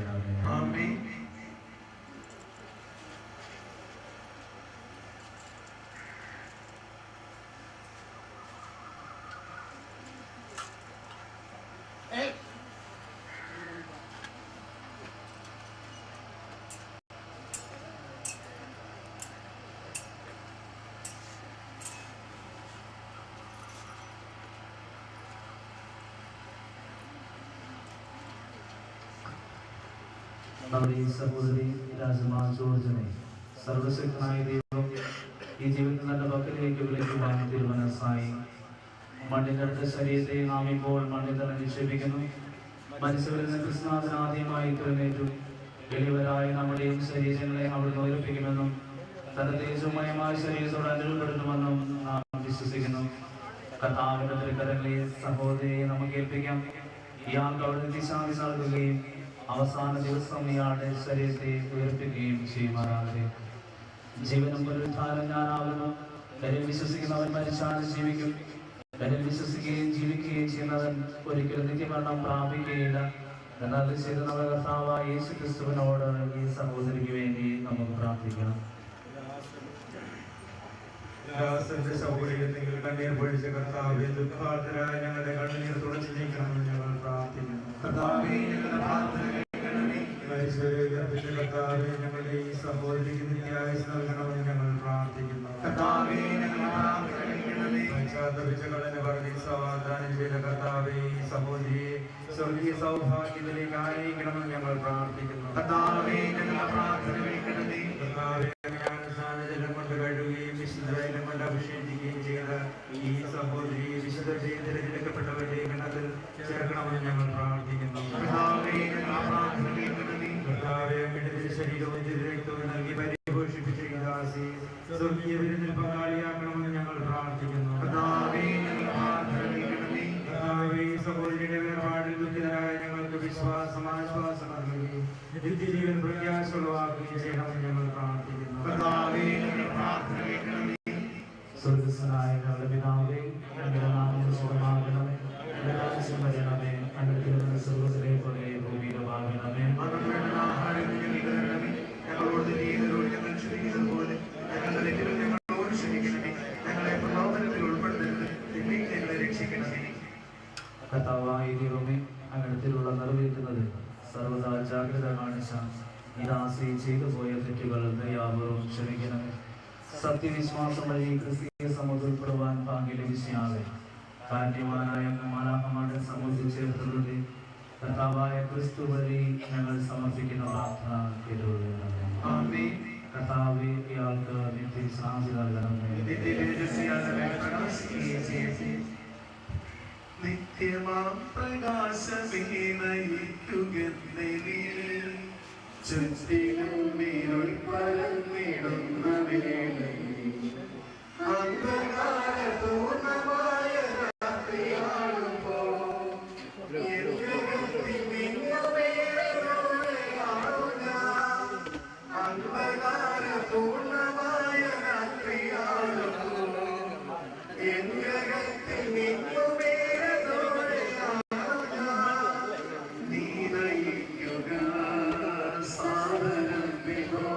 നമ്മുടെ ഈ സഹോദരി രാജമാ ജോർജിനെ സർവശക്തനായ ദൈവം ഈ ജീവിതത്തിൽ തന്റെ പക്കലേക്ക് വിളിക്കുവാൻ തിരുമനസ്സായി. മണ്ണിന്റെ അടുത്ത ശരീരത്തെ നാം ഇപ്പോൾ മണ്ണിൽ തന്നെ നിക്ഷേപിക്കുന്നു. മനുഷ്യരിൽ നിന്ന് ക്രിസ്തുനാഥൻ ആദ്യമായി തിരഞ്ഞേറ്റു. എളിയവരായ നമ്മുടെയും ശരീരങ്ങളെ അവിടുന്ന് ഉയർപ്പിക്കുമെന്നും തന്റെ തേജോമയമായ ശരീരത്തോട് അനുരൂപപ്പെടുത്തുമെന്നും നാം വിശ്വസിക്കുന്നു. കർത്താവിന്റെ തൃക്കരങ്ങളെ സഹോദരിയെ നമുക്ക് ഏൽപ്പിക്കാം. ഇയാൾക്ക് അവിടുന്ന് ദിശാദി നൽകുകയും അവസാന ദിവസം ഇയാളുടെ ശരീരത്തെ ഉയർപ്പിക്കുകയും ചെയ്യുമാറാകട്ടെ. ജീവനും പുനരുത്ഥാനം ഞാനാവുന്നു. എന്നിൽ വിശ്വസിക്കുന്നവൻ മരിച്ചാലും ജീവിക്കും. എന്നിൽ വിശ്വസിക്കുകയും ജീവിക്കുകയും ചെയ്യുന്നവൻ ഒരിക്കലും നിത്യമരണം പ്രാപിക്കുകയില്ല. എന്നാൽ ചെയ്ത നമ്മുടെ കർത്താവായ യേശുക്രിസ്തുവിനോട് ഈ സഹോദരിക്ക് വേണ്ടി നമുക്ക് പ്രാർത്ഥിക്കണം. സൗകര്യത്തിൽ കണ്ണീർ പൊഴിച്ച കർത്താവേ, ദുഃഖാർത്തരായ ഞങ്ങളുടെ കണ്ണീർ തുടച്ചു നീക്കണമെന്ന് ഞങ്ങൾ പ്രാർത്ഥിക്കുന്നു. കർത്താവേ, ഞങ്ങളുടെ ഈ സഹോദരിക്ക് നിത്യായുസ് നൽകണമെന്ന് ഞങ്ങൾ പ്രാർത്ഥിക്കുന്നു. സമാധാനം ചെയ്ത കർത്താവേ, ഈ സഹോദരിയെ സ്വർഗീയ സൗഭാഗ്യത്തിലേക്ക് ആനയിക്കണമെന്ന് ഞങ്ങൾ പ്രാർത്ഥിക്കുന്നു. കർത്താവേ, ജ്ഞാനസ്നാനജലം കൊണ്ട് കഴുകുകയും വിശുദ്ധജലം കൊണ്ട് അഭിഷേകിക്കുകയും ചെയ്ത ഈ സഹോദരി വിശുദ്ധ തിരഞ്ഞെടുക്കപ്പെട്ടവരുടെ ഗണത്തിൽ ചേർക്കണമെന്ന് ഞങ്ങൾ പ്രാർത്ഥിക്കുന്നു. കർത്താവേ, അങ്ങയുടെ ശരീരവും രക്തവും നൽകി പരിപോഷിപ്പിച്ച ഈ ദാസി സ്വർഗീയ വിരുന്നിൽ പങ്കാളിയാക്കണമെന്ന് ഞങ്ങൾ പ്രാർത്ഥിക്കുന്നു. കർത്താവേ, ഈ സഹോദരിയുടെ വേർപാടിൽ ദുഃഖിതരായ ഞങ്ങൾക്ക് വിശ്വാസം ആശ്വാസം നൽകി നിത്യജീവൻ പ്രത്യാശ ഉളവാക്കുകയും ചെയ്യണമെന്ന് ഞങ്ങൾ പ്രാർത്ഥിക്കുന്നു. സ്വർഗസ്വനായ ഞങ്ങളുടെ പിതാവേ, അങ്ങയുടെ നാമം സുഖമാകണമേ. അങ്ങയുടെ രാജ്യം വരണമേ. അങ്ങയുടെ തിരുമനസ്സ് സ്വർഗ്ഗത്തിലെ പോലെ ഭൂമിയിലുമാകണമേ. ഞങ്ങളോട് നീതിയോട് ഞങ്ങൾ ക്ഷമിക്കുന്നതുപോലെ ഞങ്ങളുടെ തെറ്റുകൾ ഞങ്ങളോട് ക്ഷമിക്കണമേ. ഞങ്ങളെ പ്രലോഭനത്തിൽ ഉൾപ്പെടുത്തരുത്, തിന്മയിൽ ഞങ്ങളെ രക്ഷിക്കണമേ. കർത്താവായ ദൈവമേ, അങ്ങയുടെ തിരുവുള്ള നിറവേറ്റുന്നത് സർവ്വതാ ജാഗ്രത കാണിച്ച ഈ ദാസി ചെയ്തു പോയ തെറ്റുകൾ ദയാപൂർവം ക്ഷമിക്കണമേ. സത്യവിശ്വാസം വഴി ക്രിസ്തീയ സമൂഹത്തിൽ ഉൾപ്പെടുവാൻ ഭാഗ്യം ലഭിച്ചാതെ കാന്യവാനായ മാലാഖമാരുടെ സമൂഹത്തിൽ ചേർത്തുകൊണ്ട് കർത്താവായ ക്രിസ്തു വഴി ഞങ്ങൾ സമർപ്പിക്കുന്ന പ്രാർത്ഥന കേട്ടുകൊള്ളണമേ. കർത്താവേ, ഇയാൾക്ക് നിത്യശാന്തി നൽകണമേ. നിത്യമാം പ്രകാശമേ നയിക്കുകെന്നേ നീ ചുറ്റിലും ഇരുൾ പരന്നിടുന്ന വേളയിൽ അന്ധകാര പൂർണ്ണമായ രാത്രിയാകുമ്പോൾ അന്ധകാര പൂർണ്ണമായ രാത്രിയാകുമ്പോൾ എങ്കകത്തിൽ നിന്നുമേ നീ നയിക്കുക സാധനം വിധോ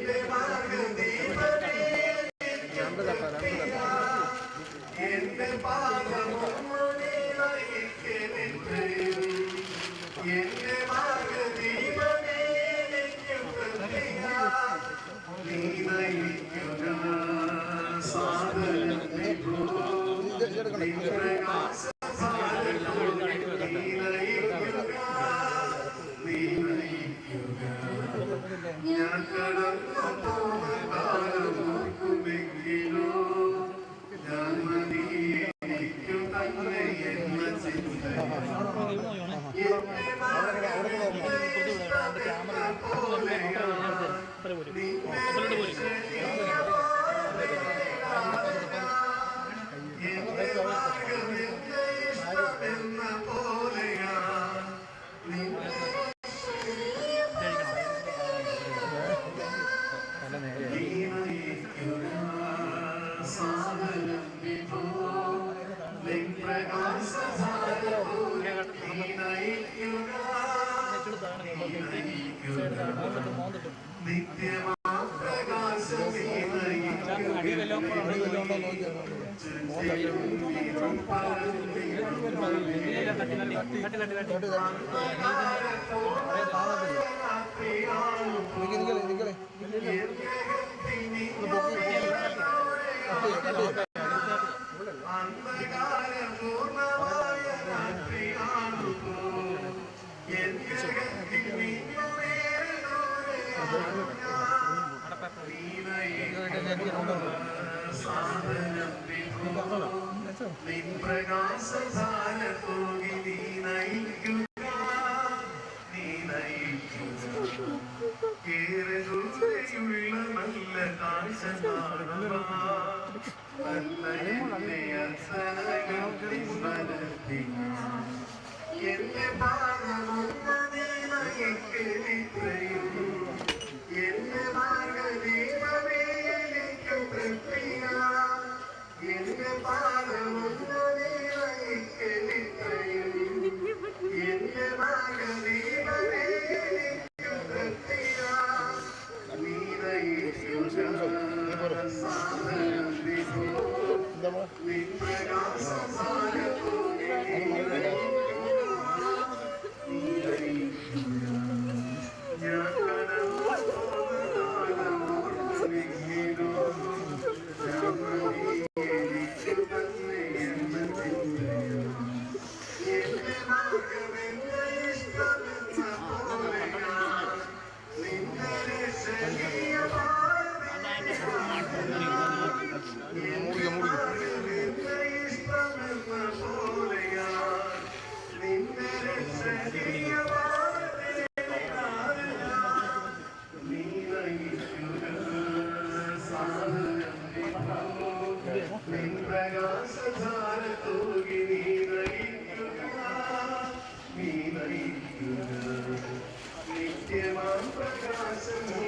എന്റെ മാർഗ്ഗദീപമേ എന്റെ പാദമൊന്നു നീ നയിക്കണമേ. എന്റെ മാർഗ്ഗദീപമേ നീ നയിക്കുക സാധനം ഞാൻ കടന്നു പോന്ന കാലമോർക്കുമെങ്കിലോ ഞാൻ മതിയേക്കു തന്നെ എന്ന ചിന്ത എന്റെ മാർഗ്ഗമെന്ന ഇഷ്ടമെന്ന പോലെയാണ് എന്റെ മാർഗ്ഗമെന്ന ഇഷ്ടമെന്ന പോലെയാണ് സാധനം വിഭോ നിത്യമാ പ്രകാശമേ അന്ധകാര പൂർണ്ണമായ രാത്രിയാണുപോ എന്റെ സാധനം നിൻ പ്രകാശധാര പോകി നീ നയിക്കുക ഏറെ ദൂരെയുള്ള നല്ല കാഴ്ച നല്ല എന്റെ എന്റെ പാദമൊന്നു നീ നയിക്കലിത്രയും എന്റെ മാർഗ്ഗദീപമേ എനിക്കു തൃപ്തിയ എന്റെ പാദമൊന്നു നീ നയിക്കലിത്രയും എന്റെ മാർഗ്ഗദീപമേ എനിക്കു തൃപ്തിയ നീ നയിക്കുക സാധനം വിഭോ നിൻ പ്രകാശസാരത്തോടെ ഞാൻ കടന്നു എനിക്ക് തന്നെ എന്ന ചിന്തയോ എന്റെ മാർഗ്ഗമെന്ന ഇഷ്ടമെന്ന പോലെയാണ് നിന്റെ രക്ഷണീയ മാർഗ്ഗമെന്ന ഇഷ്ടമെന്ന പോലെയാണ് നിന്റെ രക്ഷണീയ പ്രകാശധാര തൂകി നീ നയിക്കുക നിത്യമാം പ്രകാശം നീ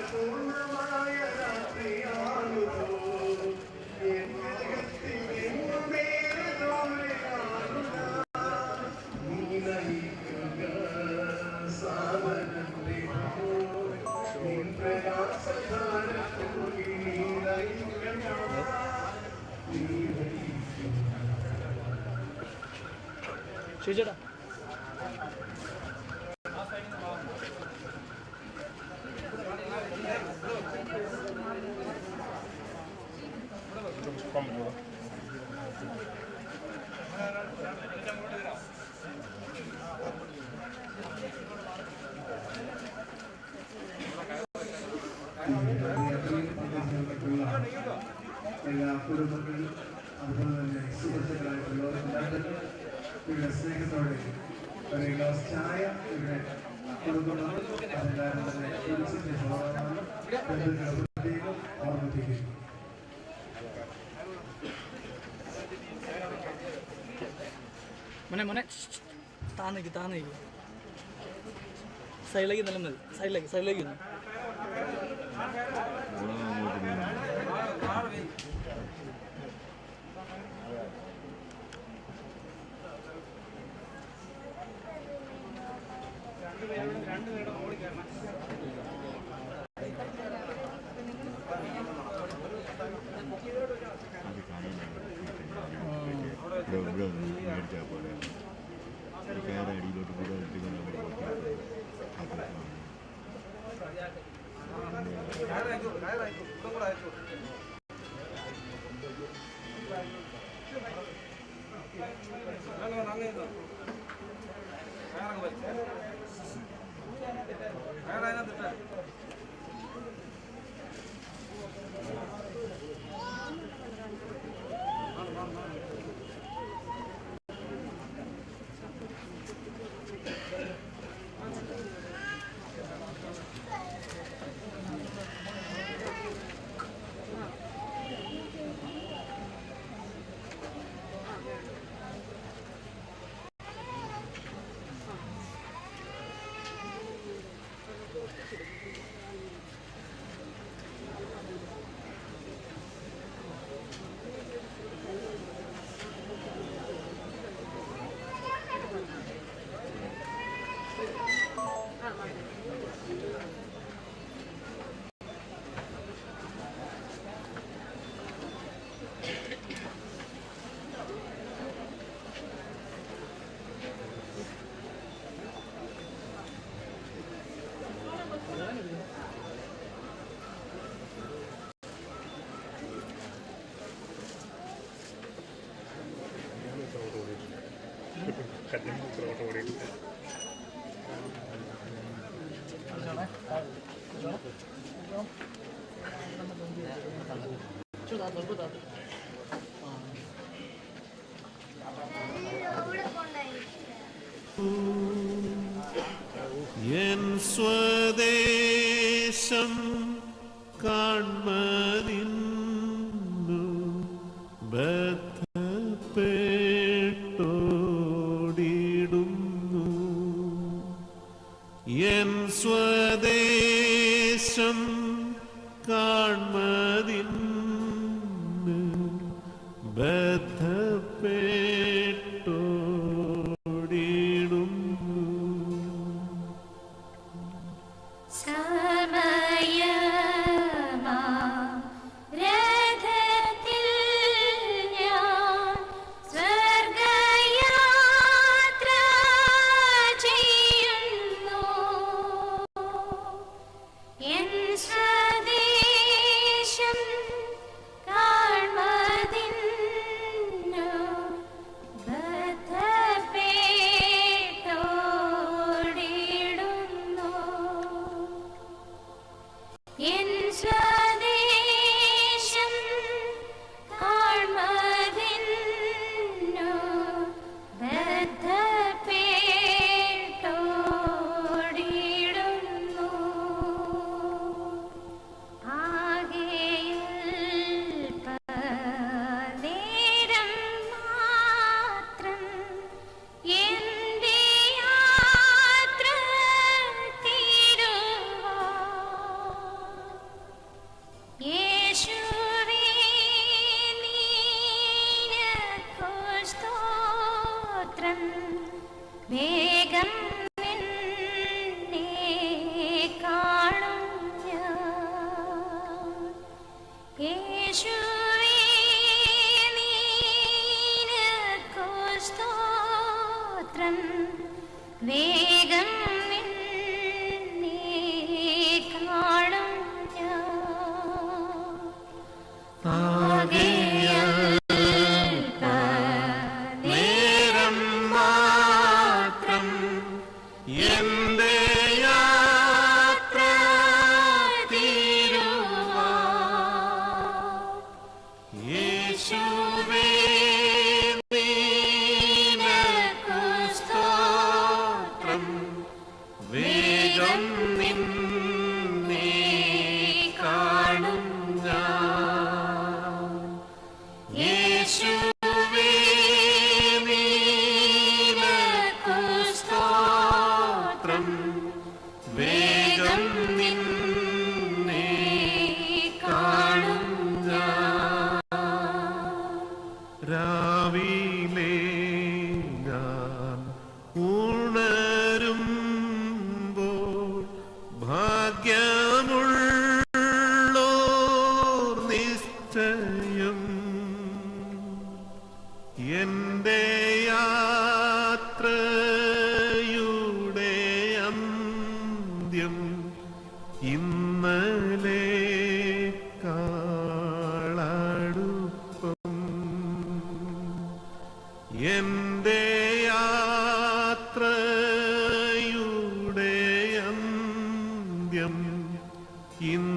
പൂർണ്ണമായ രാത്രിയാണുപോ എന്റെ നീ നയിക്കുക സാധനം നിൻ പ്രയാസധാര നീ നയിക്കുക ശരിച്ചേട്ടാ എല്ലാ കുടുംബങ്ങളും അതുപോലെ തന്നെ സുഹൃത്തുക്കളായിട്ടുള്ളവരുണ്ടായിട്ട് ഇവിടെ സ്നേഹത്തോടെ ഒരു ഗ്ലാസ് ചായ ഇവിടെ കൊടുക്കുന്നത് അതെല്ലാവരും തന്നെ കുറിച്ചിട്ട് പോകാമെന്ന് ബന്ധുക്കളെ പ്രത്യേകം ഓർമ്മിപ്പിക്കുന്നു. മോനെ മോനെ താന്നേക്ക് സൈഡിലേക്ക് നല്ല മതി. സൈഡിലേക്ക് ഒന്ന്. അടിയിലോട്ട് കൂടെ എൻ സ്വദേശം കാൺമതിന്നു ബദ്ധപ്പെട്ടോടിടുന്നു. എൻ സ്വദേശം കാൺമതിന്നു ബദ്ധപ്പെട്ടോടിടുന്നു. ഇന്ന്